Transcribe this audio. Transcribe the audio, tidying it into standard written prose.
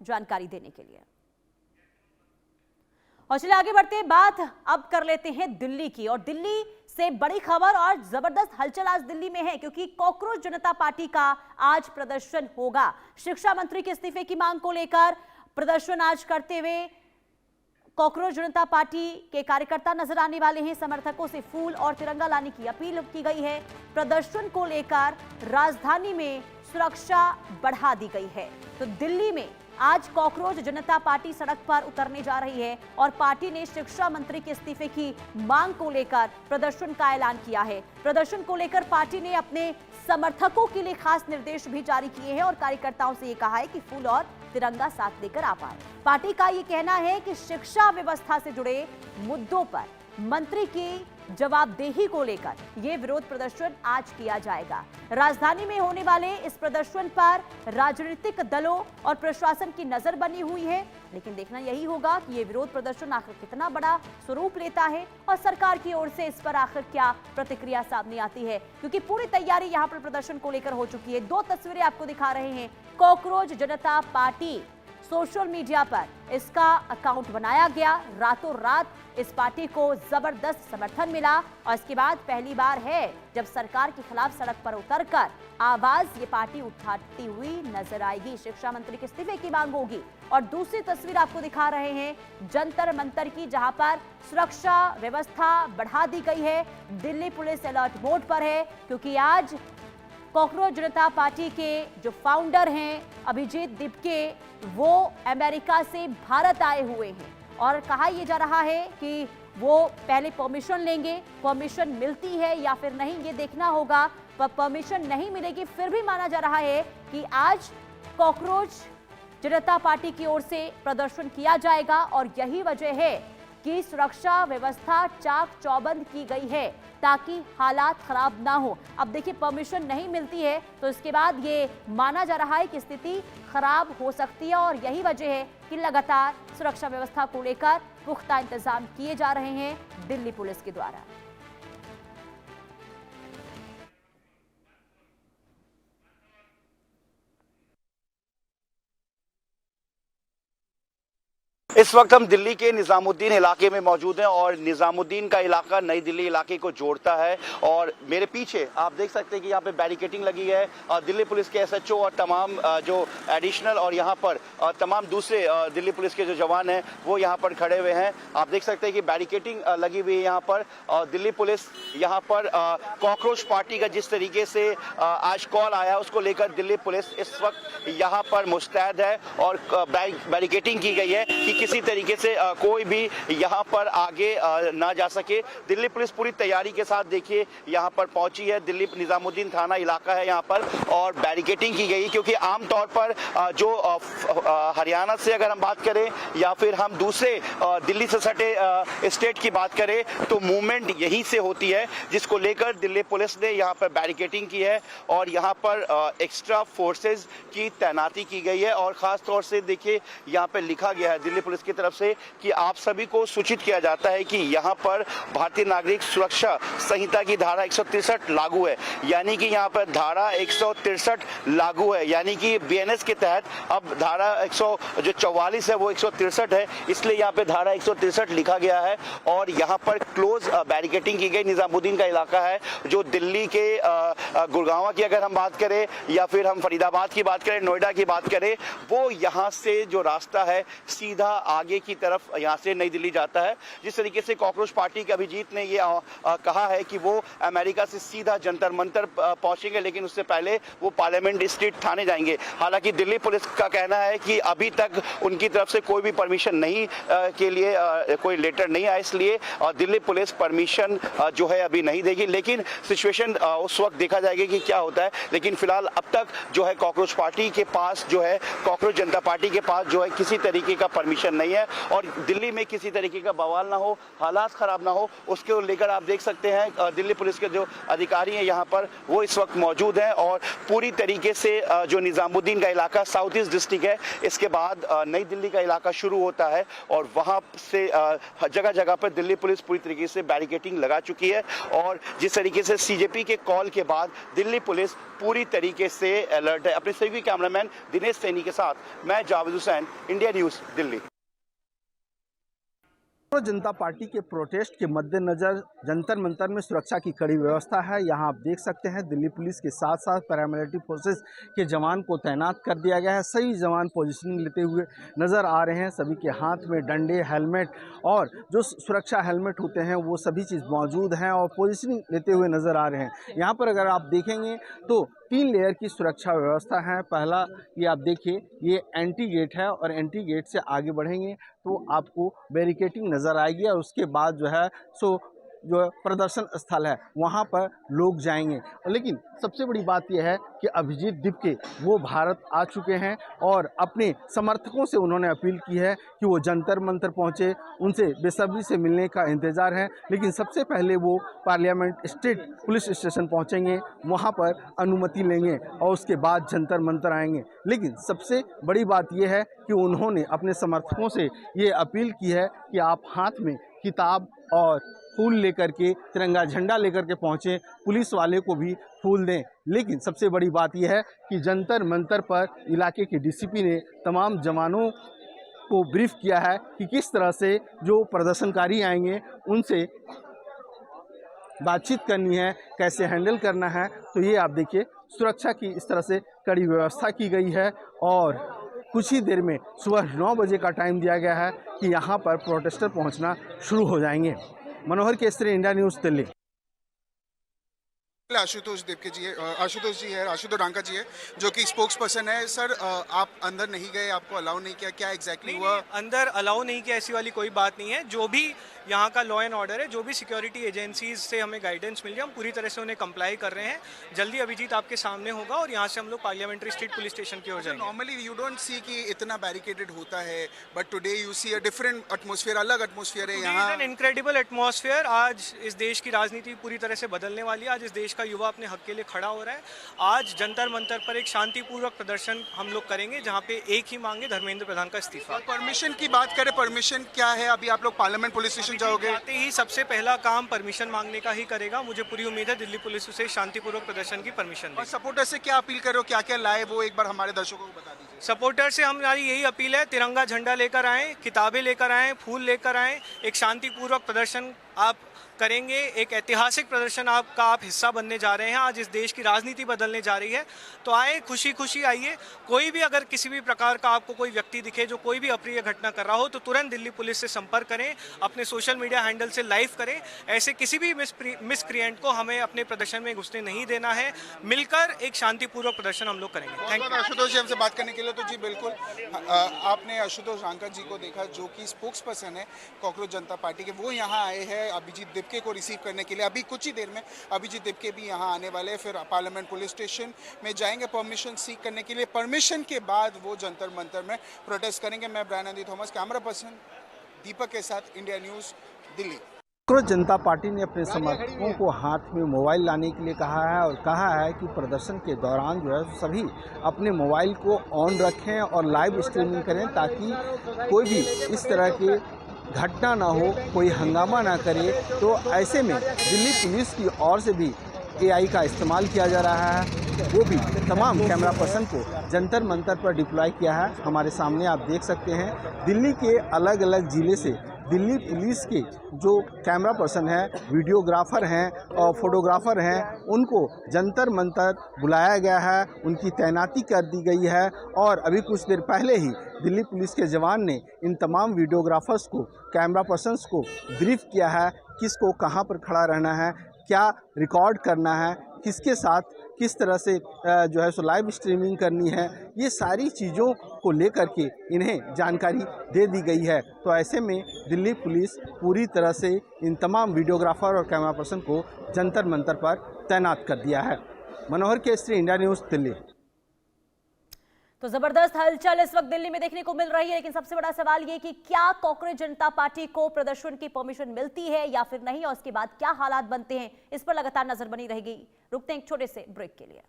जानकारी देने के लिए। और चलिए आगे बढ़ते हैं, बात अब कर लेते हैं दिल्ली की। और दिल्ली से बड़ी खबर और जबरदस्त हलचल आज दिल्ली में है, क्योंकि कॉकरोच जनता पार्टी का आज प्रदर्शन होगा। शिक्षा मंत्री के इस्तीफे की मांग को लेकर प्रदर्शन आज करते हुए कॉकरोच जनता पार्टी के कार्यकर्ता नजर आने वाले हैं। समर्थकों से फूल और तिरंगा लाने की अपील की गई है। प्रदर्शन को लेकर राजधानी में सुरक्षा बढ़ा दी गई है। तो दिल्ली में आज कॉकरोच जनता पार्टी सड़क पर उतरने जा रही है और पार्टी ने शिक्षा मंत्री के इस्तीफे की मांग को लेकर प्रदर्शन का ऐलान किया है। प्रदर्शन को लेकर पार्टी ने अपने समर्थकों के लिए खास निर्देश भी जारी किए हैं और कार्यकर्ताओं से ये कहा है कि फूल और तिरंगा साथ लेकर आ पाए। पार्टी का ये कहना है कि शिक्षा व्यवस्था से जुड़े मुद्दों पर मंत्री की जवाबदेही को लेकर यह विरोध प्रदर्शन आज किया जाएगा। राजधानी में होने वाले इस प्रदर्शन पर राजनीतिक दलों और प्रशासन की नजर बनी हुई है, लेकिन देखना यही होगा कि यह विरोध प्रदर्शन आखिर कितना बड़ा स्वरूप लेता है और सरकार की ओर से इस पर आखिर क्या प्रतिक्रिया सामने आती है, क्योंकि पूरी तैयारी यहां पर प्रदर्शन को लेकर हो चुकी है। दो तस्वीरें आपको दिखा रहे हैं। कॉकरोच जनता पार्टी सोशल मीडिया पर इसका अकाउंट बनाया गया। रातों रात इस पार्टी को जबरदस्त समर्थन मिला और इसके बाद पहली बार है जब सरकार के खिलाफ सड़क पर उतरकर आवाज ये पार्टी उठाती हुई नजर आएगी। शिक्षा मंत्री के इस्तीफे की मांग होगी। और दूसरी तस्वीर आपको दिखा रहे हैं जंतर मंतर की, जहां पर सुरक्षा व्यवस्था बढ़ा दी गई है। दिल्ली पुलिस अलर्ट मोड पर है, क्योंकि आज कॉकरोच जनता पार्टी के जो फाउंडर हैं अभिजीत दिपके, वो अमेरिका से भारत आए हुए हैं और कहा यह जा रहा है कि वो पहले परमिशन लेंगे। परमिशन मिलती है या फिर नहीं ये देखना होगा, पर परमिशन नहीं मिलेगी फिर भी माना जा रहा है कि आज कॉकरोच जनता पार्टी की ओर से प्रदर्शन किया जाएगा। और यही वजह है कि सुरक्षा व्यवस्था चाक चौबंद की गई है ताकि हालात खराब ना हो। अब देखिए परमिशन नहीं मिलती है तो इसके बाद ये माना जा रहा है कि स्थिति खराब हो सकती है और यही वजह है कि लगातार सुरक्षा व्यवस्था को लेकर पुख्ता इंतजाम किए जा रहे हैं दिल्ली पुलिस के द्वारा। इस वक्त हम दिल्ली के निजामुद्दीन इलाके में मौजूद हैं और निजामुद्दीन का इलाका नई दिल्ली इलाके को जोड़ता है। और मेरे पीछे आप देख सकते हैं कि यहाँ पे बैरिकेटिंग लगी है। दिल्ली पुलिस के एसएचओ और तमाम जो एडिशनल और यहाँ पर तमाम दूसरे दिल्ली पुलिस के जो जवान हैं वो यहाँ पर खड़े हुए हैं। आप देख सकते हैं कि बैरिकेटिंग लगी हुई है यहाँ पर। दिल्ली पुलिस यहाँ पर कॉकरोच पार्टी का जिस तरीके से आज कॉल आया उसको लेकर दिल्ली पुलिस इस वक्त यहाँ पर मुस्तैद है और बैरिकेटिंग की गई है कि किसी तरीके से कोई भी यहाँ पर आगे ना जा सके। दिल्ली पुलिस पूरी तैयारी के साथ देखिए यहाँ पर पहुंची है। दिल्ली निजामुद्दीन थाना इलाका है यहाँ पर और बैरिकेटिंग की गई, क्योंकि आमतौर पर जो हरियाणा से अगर हम बात करें या फिर हम दूसरे दिल्ली से सटे स्टेट की बात करें तो मूवमेंट यहीं से होती है, जिसको लेकर दिल्ली पुलिस ने यहाँ पर बैरिकेटिंग की है और यहाँ पर एक्स्ट्रा फोर्सेज की तैनाती की गई है। और खास तौर से देखिए यहाँ पर लिखा गया है दिल्ली पुलिस की तरफ से कि आप सभी को सूचित किया जाता है कि यहाँ पर भारतीय नागरिक सुरक्षा संहिता की धारा 163 लागू है, यानी कि यहाँ पर धारा 163 लागू है, यानी कि बीएनएस के तहत अब धारा 144 है वो 163 है, इसलिए यहाँ पे धारा 163 लिखा गया है। और यहाँ पर क्लोज बैरिकेटिंग की गई। निजामुद्दीन का इलाका है जो दिल्ली के गुड़गांव की अगर हम बात करें या फिर हम फरीदाबाद की बात करें, नोएडा की बात करें, वो यहाँ से जो रास्ता है सीधा आगे की तरफ यहाँ से नई दिल्ली जाता है। जिस तरीके से कॉकरोच पार्टी के अभिजीत ने ये कहा है कि वो अमेरिका से सीधा जंतर मंतर पहुंचेंगे, लेकिन उससे पहले वो पार्लियामेंट स्ट्रीट थाने जाएंगे। हालांकि दिल्ली पुलिस का कहना है कि अभी तक उनकी तरफ से कोई भी परमिशन नहीं के लिए कोई लेटर नहीं आया, इसलिए दिल्ली पुलिस परमिशन जो है अभी नहीं देगी। लेकिन सिचुएशन उस वक्त देखा जाएगा कि क्या होता है। लेकिन फिलहाल अब तक जो है कॉकरोच पार्टी के पास जो है, कॉकरोच जनता पार्टी के पास जो है किसी तरीके का परमिशन नहीं है और दिल्ली में किसी तरीके का बवाल ना हो, हालात खराब ना हो, उसको लेकर आप देख सकते हैं दिल्ली पुलिस के जो अधिकारी हैं यहाँ पर वो इस वक्त मौजूद हैं और पूरी तरीके से जो निजामुद्दीन का इलाका साउथ ईस्ट डिस्ट्रिक्ट है, इसके बाद नई दिल्ली का इलाका शुरू होता है और वहाँ से जगह जगह पर दिल्ली पुलिस पूरी तरीके से बैरिकेटिंग लगा चुकी है और जिस तरीके से सीजेपी के कॉल के बाद दिल्ली पुलिस पूरी तरीके से अलर्ट है। अपने सभी कैमरामैन दिनेश सैनी के साथ मैं Javed Hussain, India news, Delhi. Bharatiya Janata party के प्रोटेस्ट के मद्देनजर जंतर मंतर में सुरक्षा की कड़ी व्यवस्था है। यहां आप देख सकते हैं दिल्ली पुलिस के साथ साथ पैरामिलिट्री फोर्सेस के जवान को तैनात कर दिया गया है। सभी जवान पोजीशनिंग लेते हुए नज़र आ रहे हैं। सभी के हाथ में डंडे, हेलमेट और जो सुरक्षा हेलमेट होते हैं वो सभी चीज़ मौजूद हैं और पोजीशनिंग लेते हुए नज़र आ रहे हैं। यहाँ पर अगर आप देखेंगे तो 3 लेयर की सुरक्षा व्यवस्था है। पहला ये आप देखिए, ये एंटी गेट है और एंटी गेट से आगे बढ़ेंगे तो आपको बैरिकेटिंग नज़र आएगी और उसके बाद जो है सो जो प्रदर्शन स्थल है वहाँ पर लोग जाएंगे। लेकिन सबसे बड़ी बात यह है कि अभिजीत दीपके वो भारत आ चुके हैं और अपने समर्थकों से उन्होंने अपील की है कि वो जंतर मंतर पहुँचे, उनसे बेसब्री से मिलने का इंतज़ार है। लेकिन सबसे पहले वो पार्लियामेंट स्टेट पुलिस स्टेशन पहुँचेंगे, वहाँ पर अनुमति लेंगे और उसके बाद जंतर मंतर आएंगे। लेकिन सबसे बड़ी बात यह है कि उन्होंने अपने समर्थकों से ये अपील की है कि आप हाथ में किताब और फूल लेकर के, तिरंगा झंडा लेकर के पहुँचें, पुलिस वाले को भी फूल दें। लेकिन सबसे बड़ी बात यह है कि जंतर मंतर पर इलाके के डीसीपी ने तमाम जवानों को ब्रीफ किया है कि किस तरह से जो प्रदर्शनकारी आएंगे उनसे बातचीत करनी है, कैसे हैंडल करना है। तो ये आप देखिए सुरक्षा की इस तरह से कड़ी व्यवस्था की गई है और कुछ ही देर में सुबह 9 बजे का टाइम दिया गया है कि यहाँ पर प्रोटेस्टर पहुँचना शुरू हो जाएंगे। मनोहर केसरी, इंडिया न्यूज़, दिल्ली। आशुतोष दीपके जी है, आशुतोष जी है, आशुतोष रांका जी है जो कि स्पोक्स पर्सन है। सर आप अंदर नहीं गए, आपको अलाउ नहीं किया, क्या एग्जैक्टली हुआ? अंदर अलाउ नहीं किया ऐसी वाली कोई बात नहीं है। जो भी यहाँ का लॉ एंड ऑर्डर है, जो भी सिक्योरिटी एजेंसीज से हमें गाइडेंस मिल रही है, हम पूरी तरह से उन्हें कंप्लाई कर रहे हैं। जल्दी अभिजीत आपके सामने होगा और यहाँ से हम लोग पार्लियामेंट्री स्ट्रीट पुलिस स्टेशन की ओर जाएंगे। नॉर्मली यू डोंट सी कि इतना बैरिकेडेड होता है, but today you see a different atmosphere, अलग एटमॉस्फेयर है यहाँ। An incredible atmosphere. आज इस देश की राजनीति पूरी तरह से बदलने वाली है। आज इस देश का युवा अपने हक के लिए खड़ा हो रहा है। आज जंतर मंतर पर एक शांतिपूर्वक प्रदर्शन हम लोग करेंगे जहाँ पे एक ही मांगे, धर्मेंद्र प्रधान का इस्तीफा। परमिशन की बात करें, परमिशन क्या है? अभी आप लोग पार्लियामेंट पुलिस स्टेशन जाओगे? आते ही सबसे पहला काम परमिशन मांगने का ही करेगा। मुझे पूरी उम्मीद है दिल्ली पुलिस उसे शांतिपूर्वक प्रदर्शन की परमिशन देगी। और सपोर्टर से क्या अपील करो, क्या क्या लाए वो एक बार हमारे दर्शकों को बता दीजिए। सपोर्टर से हमारी यही अपील है, तिरंगा झंडा लेकर आएं, किताबें लेकर आएं, फूल लेकर आएं। एक शांतिपूर्वक प्रदर्शन आप करेंगे, एक ऐतिहासिक प्रदर्शन आपका आप हिस्सा बनने जा रहे हैं। आज इस देश की राजनीति बदलने जा रही है, तो आए, खुशी खुशी आइए। कोई भी अगर किसी भी प्रकार का आपको कोई व्यक्ति दिखे जो कोई भी अप्रिय घटना कर रहा हो तो तुरंत दिल्ली पुलिस से संपर्क करें, अपने सोशल मीडिया हैंडल से लाइव करें। ऐसे किसी भी मिसक्रिएंट को हमें अपने प्रदर्शन में घुसने नहीं देना है। मिलकर एक शांतिपूर्वक प्रदर्शन हम लोग करेंगे। थैंक यू आशुतोष जी हमसे बात करने के लिए। तो जी बिल्कुल आपने आशुतोष रांका जी को देखा जो कि स्पोक्स पर्सन है कॉकरोच जनता पार्टी के। वो यहाँ आए हैं अभिजीत दीपके को रिसीव करने के लिए। अभी कुछ ही देर में अभिजीत दीपके भी यहाँ आने वाले हैं, फिर पार्लियामेंट पुलिस स्टेशन में जाएंगे परमिशन सीख करने के लिए। परमिशन के बाद वो जंतर मंतर में प्रोटेस्ट करेंगे। मैं ब्रायन अंदी थॉमस, कैमरा पर्सन दीपक के साथ, इंडिया न्यूज़, दिल्ली। कांग्रेस जनता पार्टी ने अपने समर्थकों को हाथ में मोबाइल लाने के लिए कहा है और कहा है कि प्रदर्शन के दौरान जो है सभी अपने मोबाइल को ऑन रखें और लाइव स्ट्रीमिंग करें ताकि कोई भी इस तरह के घटना ना हो, कोई हंगामा ना करे। तो ऐसे में दिल्ली पुलिस की ओर से भी AI का इस्तेमाल किया जा रहा है, वो भी तमाम कैमरा पर्सन को जंतर मंतर पर डिप्लॉय किया है। हमारे सामने आप देख सकते हैं दिल्ली के अलग अलग ज़िले से दिल्ली पुलिस के जो कैमरा पर्सन हैं, वीडियोग्राफर हैं और फोटोग्राफर हैं, उनको जंतर मंतर बुलाया गया है, उनकी तैनाती कर दी गई है। और अभी कुछ देर पहले ही दिल्ली पुलिस के जवान ने इन तमाम वीडियोग्राफर्स को, कैमरा पर्सन्स को ब्रीफ किया है किसको कहां पर खड़ा रहना है, क्या रिकॉर्ड करना है, किसके साथ किस तरह से जो है सो लाइव स्ट्रीमिंग करनी है। ये सारी चीज़ों को लेकर के इन्हें जानकारी दे दी गई है। तो ऐसे में दिल्ली पुलिस पूरी तरह से इन तमाम वीडियोग्राफर और कैमरा पर्सन को जंतर मंतर पर तैनात कर दिया है। मनोहर केसरी, इंडिया न्यूज़, दिल्ली। तो जबरदस्त हलचल इस वक्त दिल्ली में देखने को मिल रही है, लेकिन सबसे बड़ा सवाल ये कि क्या कांग्रेस जनता पार्टी को प्रदर्शन की परमिशन मिलती है या फिर नहीं, और उसके बाद क्या हालात बनते हैं, इस पर लगातार नजर बनी रहेगी। रुकते हैं एक छोटे से ब्रेक के लिए।